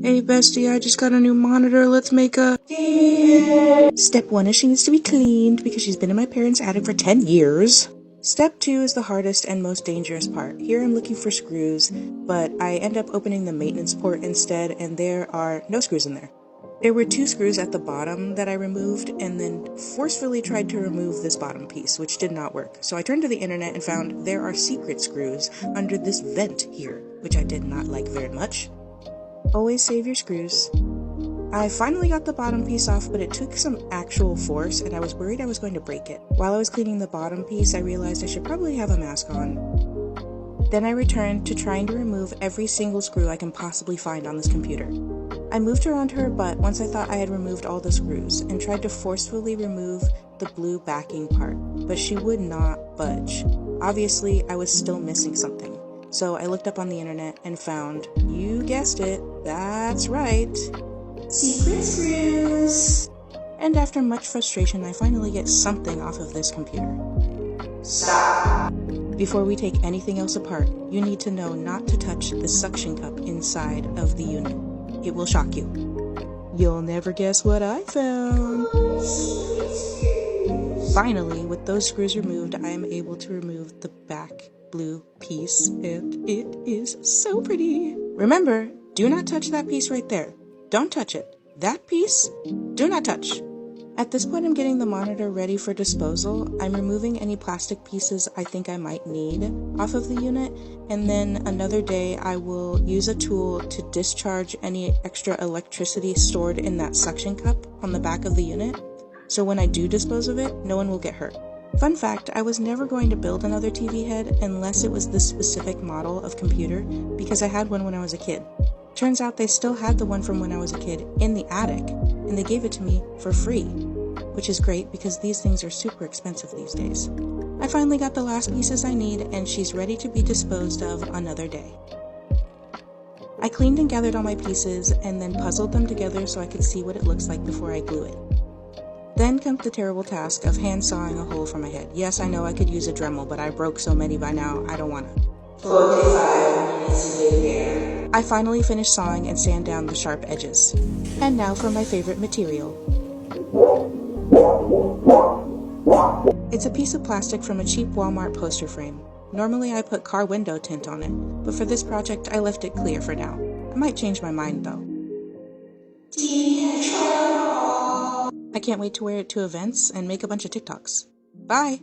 Hey bestie, I just got a new monitor, let's make a... Step 1 is she needs to be cleaned because she's been in my parents' attic for 10 years. Step 2 is the hardest and most dangerous part. Here I'm looking for screws, but I end up opening the maintenance port instead, and there are no screws in there. There were 2 screws at the bottom that I removed, and then forcefully tried to remove this bottom piece, which did not work. So I turned to the internet and found there are secret screws under this vent here, which I did not like very much. Always save your screws. I finally got the bottom piece off, but it took some actual force, and I was worried I was going to break it. While I was cleaning the bottom piece, I realized I should probably have a mask on. Then I returned to trying to remove every single screw I can possibly find on this computer. I moved around her butt once I thought I had removed all the screws, and tried to forcefully remove the blue backing part, but she would not budge. Obviously, I was still missing something. So I looked up on the internet and found, you guessed it, that's right, secret screws! And after much frustration, I finally get something off of this computer. Stop! Before we take anything else apart, you need to know not to touch the suction cup inside of the unit. It will shock you. You'll never guess what I found! Finally, with those screws removed, I am able to remove the back blue piece, and it is so pretty. Remember, do not touch that piece right there. Don't touch it. That piece, do not touch. At this point, I'm getting the monitor ready for disposal. I'm removing any plastic pieces I think I might need off of the unit, and then another day I will use a tool to discharge any extra electricity stored in that suction cup on the back of the unit, so when I do dispose of it, no one will get hurt. Fun fact, I was never going to build another TV head unless it was this specific model of computer, because I had one when I was a kid. Turns out they still had the one from when I was a kid in the attic, and they gave it to me for free, which is great because these things are super expensive these days. I finally got the last pieces I need, and she's ready to be disposed of another day. I cleaned and gathered all my pieces, and then puzzled them together so I could see what it looks like before I glue it. Then comes the terrible task of hand sawing a hole for my head. Yes, I know I could use a Dremel, but I broke so many by now, I don't wanna. 45 minutes later. I finally finished sawing and sand down the sharp edges. And now for my favorite material. It's a piece of plastic from a cheap Walmart poster frame. Normally I put car window tint on it, but for this project I left it clear for now. I might change my mind though. I can't wait to wear it to events and make a bunch of TikToks. Bye!